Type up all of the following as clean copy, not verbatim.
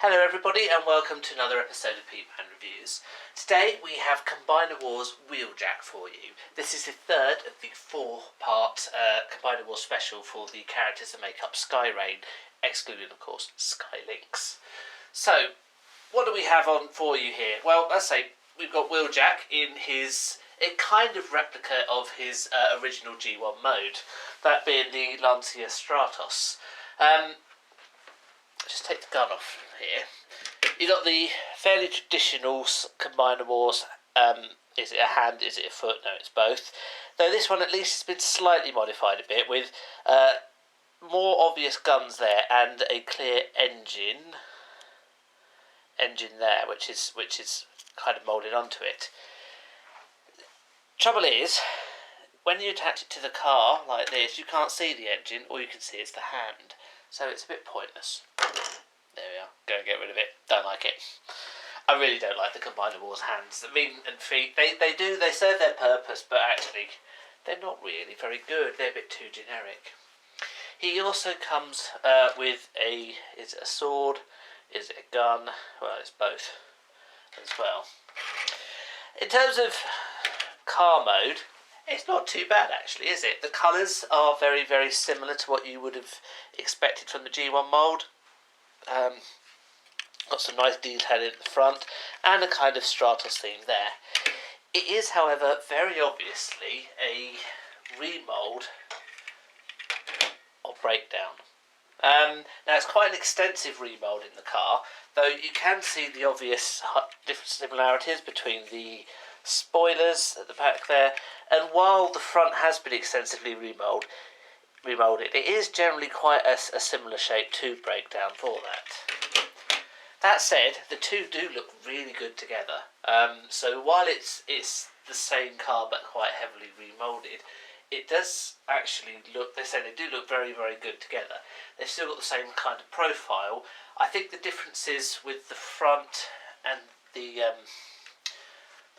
Hello everybody and welcome to another episode of Peteman Reviews. Today we have Combiner Wars Wheeljack for you. This is the third of the four-part Combiner Wars special for the characters that make up Skyrain, excluding of course Skylinks. So, what do we have on for you here? Well, let's say we've got Wheeljack in a kind of replica of his original G1 mode, that being the Lancia Stratos. Just take the gun off here. You got the fairly traditional Combiner Wars. Is it a hand? Is it a foot? No, it's both. Though this one at least has been slightly modified a bit with more obvious guns there and a clear engine there, which is kind of moulded onto it. Trouble is, when you attach it to the car like this, you can't see the engine. All you can see is the hand. So it's a bit pointless. There we are. Go and get rid of it. Don't like it. I really don't like the Combiner Wars hands. I mean, and feet. They serve their purpose, but actually, they're not really very good. They're a bit too generic. He also comes with is it a sword? Is it a gun? Well, it's both as well. In terms of car mode, it's not too bad actually, is it? The colours are very, very similar to what you would have expected from the G1 mould. Got some nice detailing at the front and a kind of Stratos theme there. It is, however, very obviously a remould or breakdown. Now it's quite an extensive remould in the car, though you can see the obvious different similarities between the spoilers at the back there, and while the front has been extensively remoulded, it is generally quite a similar shape to Breakdown for that. That said, the two do look really good together. So while it's the same car but quite heavily remoulded, it does actually look, they do look very, very good together. They've still got the same kind of profile. I think the differences with the front and the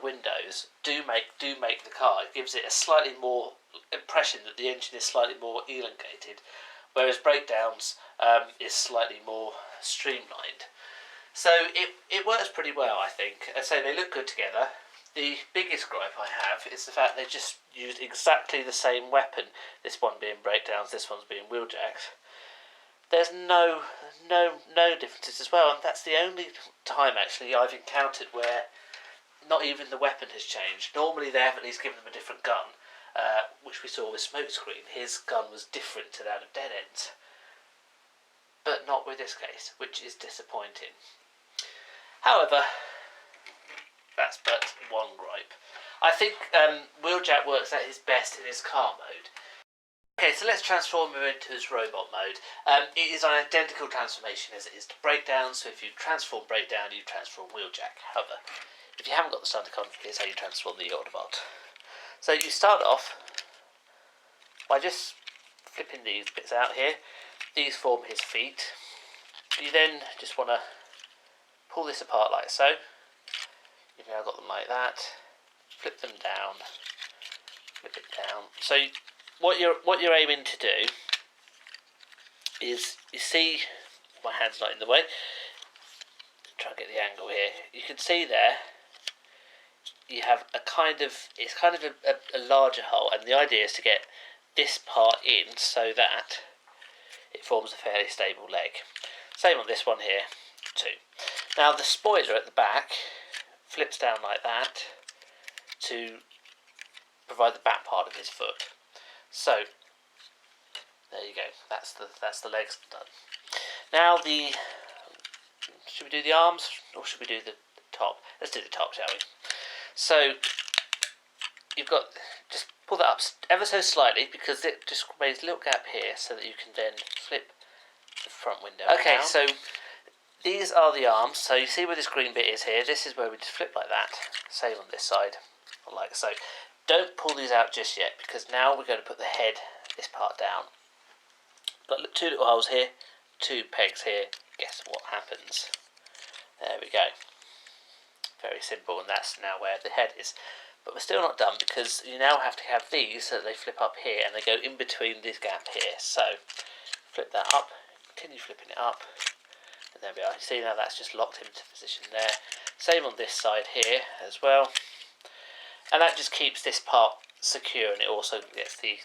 windows do make the car. It gives it a slightly more impression that the engine is slightly more elongated, whereas Breakdowns is slightly more streamlined. So it works pretty well, I think. I say they look good together. The biggest gripe I have is the fact they just used exactly the same weapon. This one being Breakdowns, this one's being Wheeljacks. There's no differences as well, and that's the only time actually I've encountered where not even the weapon has changed. Normally they have at least given them a different gun, which we saw with Smokescreen. His gun was different to that of Dead Ends, but not with this case, which is disappointing. However, that's but one gripe. I think Wheeljack works at his best in his car mode. Okay, so let's transform him into his robot mode. It is an identical transformation as it is to Breakdown, so if you transform Breakdown, you transform Wheeljack. However, if you haven't got the Stunticon, here's how you transform the Autobot. So you start off by just flipping these bits out here. These form his feet. You then just want to pull this apart like so. You've now got them like that. Flip them down. Flip it down. So what you're aiming to do is, you see, my hand's not in the way. Try and get the angle here. You can see there. You have it's kind of a larger hole, and the idea is to get this part in so that it forms a fairly stable leg. Same on this one here too. Now the spoiler at the back flips down like that to provide the back part of his foot. So there you go. That's the legs done. Now should we do the arms or should we do the top? Let's do the top, shall we? So you've got, just pull that up ever so slightly because it just makes a little gap here so that you can then flip the front window. Okay, down. So these are the arms. So you see where this green bit is here. This is where we just flip like that. Same on this side, like so. Don't pull these out just yet because now we're going to put the head, this part down. Got two little holes here, two pegs here. Guess what happens? There we go. Very simple, and that's now where the head is. But we're still not done because you now have to have these so that they flip up here and they go in between this gap here. So flip that up, continue flipping it up, and there we are. See now that's just locked him into position there. Same on this side here as well. And that just keeps this part secure, and it also gets the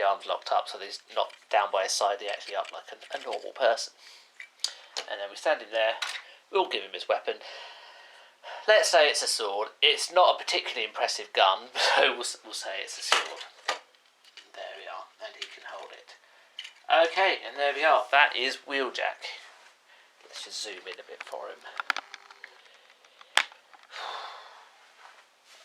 arms locked up so that he's not down by his side, he's actually up like a normal person. And then we stand him there, we'll give him his weapon. Let's say it's a sword. It's not a particularly impressive gun, so we'll say it's a sword. There we are, and he can hold it. Okay, and there we are. That is Wheeljack. Let's just zoom in a bit for him.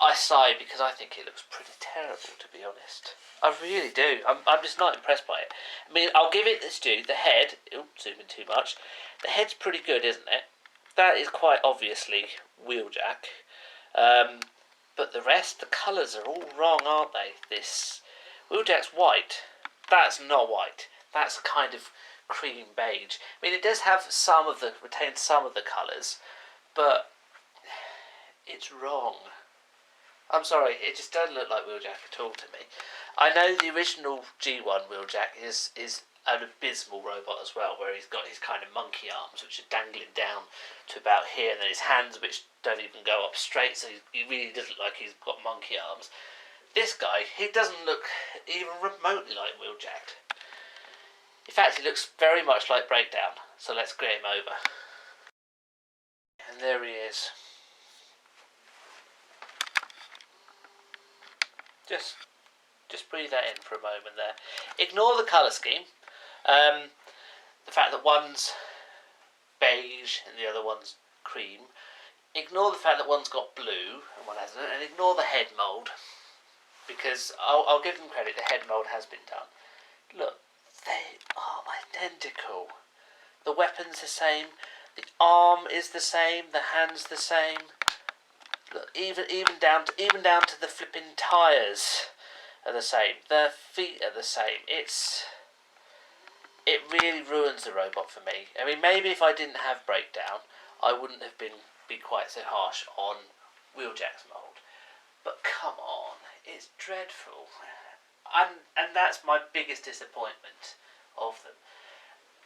I sigh because I think it looks pretty terrible, to be honest. I really do. I'm just not impressed by it. I mean, I'll give it this due. The head, zoom in too much. The head's pretty good, isn't it? That is quite obviously Wheeljack. But the rest, the colours are all wrong, aren't they? This Wheeljack's white. That's not white. That's kind of cream beige. I mean, it does have retains some of the colours, but it's wrong. I'm sorry, it just doesn't look like Wheeljack at all to me. I know the original G1 Wheeljack is an abysmal robot as well, where he's got his kind of monkey arms, which are dangling down to about here, and then his hands, which don't even go up straight, so he really doesn't look like he's got monkey arms. This guy, he doesn't look even remotely like Wheeljack. In fact, he looks very much like Breakdown, so let's get him over. And there he is. Just breathe that in for a moment there. Ignore the colour scheme. The fact that one's beige and the other one's cream. Ignore the fact that one's got blue and one hasn't, and ignore the head mould, because I'll give them credit, the head mould has been done. Look, they are identical. The weapon's the same, the arm is the same, the hand's the same. Look, even down to the flipping tyres are the same. The feet are the same. It really ruins the robot for me. I mean, maybe if I didn't have Breakdown, I wouldn't have be quite so harsh on Wheeljack's mould. But come on, it's dreadful. And that's my biggest disappointment of them.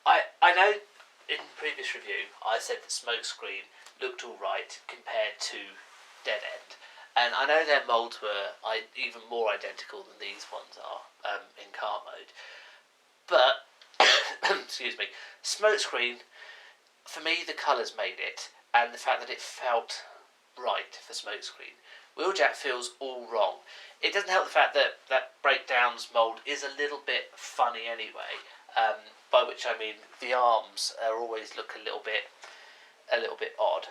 I know in previous review I said that Smokescreen looked alright compared to Dead End, and I know their moulds were even more identical than these ones are in car mode, but excuse me, Smokescreen, for me the colours made it, and the fact that it felt right for Smokescreen. Wheeljack feels all wrong. It doesn't help the fact that Breakdown's mould is a little bit funny anyway, by which I mean the arms always look a little bit odd.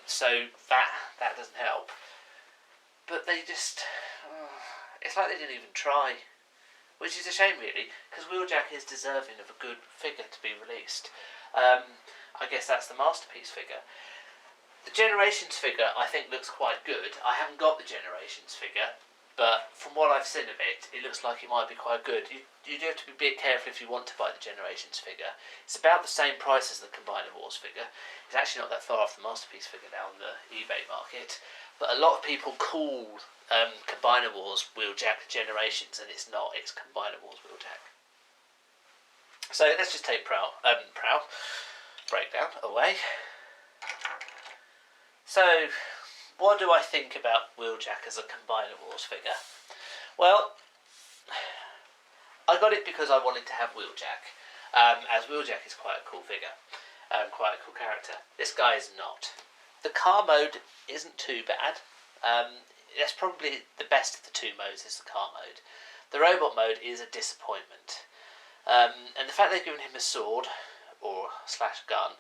So that doesn't help. But they just, it's like they didn't even try, which is a shame really, because Wheeljack is deserving of a good figure to be released. I guess that's the masterpiece figure. The Generations figure I think looks quite good. I haven't got the Generations figure, but from what I've seen of it, it looks like it might be quite good. You do have to be a bit careful if you want to buy the Generations figure. It's about the same price as the Combiner Wars figure. It's actually not that far off the Masterpiece figure now on the eBay market. But a lot of people call Combiner Wars Wheeljack Generations, and it's not. It's Combiner Wars Wheeljack. So let's just take Breakdown away. So, what do I think about Wheeljack as a Combiner Wars figure? Well, I got it because I wanted to have Wheeljack, as Wheeljack is quite a cool figure, quite a cool character. This guy is not. The car mode isn't too bad. That's probably the best of the two modes, is the car mode. The robot mode is a disappointment. And the fact they've given him a sword, or / gun,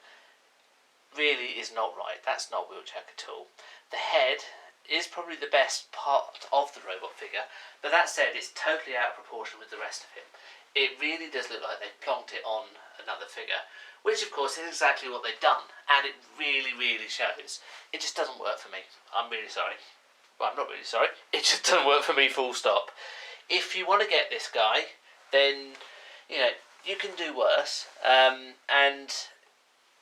really is not right. That's not Wheeljack at all. The head is probably the best part of the robot figure, but that said, it's totally out of proportion with the rest of him. It really does look like they've plonked it on another figure, which of course is exactly what they've done, and it really, really shows. It just doesn't work for me. I'm really sorry. Well, I'm not really sorry. It just doesn't work for me, full stop. If you want to get this guy, then, you know, you can do worse, and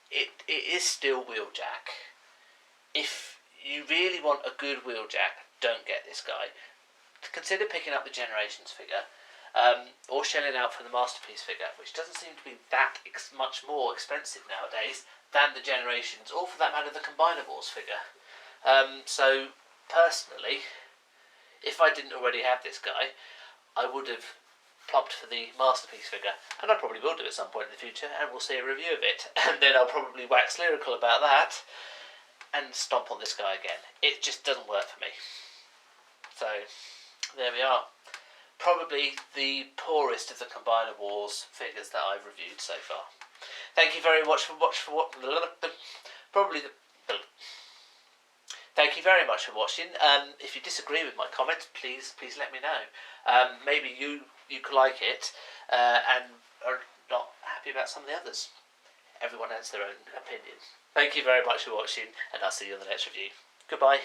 it is still Wheeljack. If you really want a good Wheeljack, don't get this guy. Consider picking up the Generations figure. or shelling out for the Masterpiece figure, which doesn't seem to be that much more expensive nowadays than the Generations, or for that matter the Combiner Wars figure. So personally, if I didn't already have this guy, I would have plopped for the Masterpiece figure, and I probably will do at some point in the future, and we'll see a review of it, and then I'll probably wax lyrical about that and stomp on this guy again. It just doesn't work for me. So there we are. Probably the poorest of the Combiner Wars figures that I've reviewed so far. Thank you very much for Thank you very much for watching. If you disagree with my comments, please let me know. Maybe you could like it and are not happy about some of the others. Everyone has their own opinion. Thank you very much for watching, and I'll see you in the next review. Goodbye.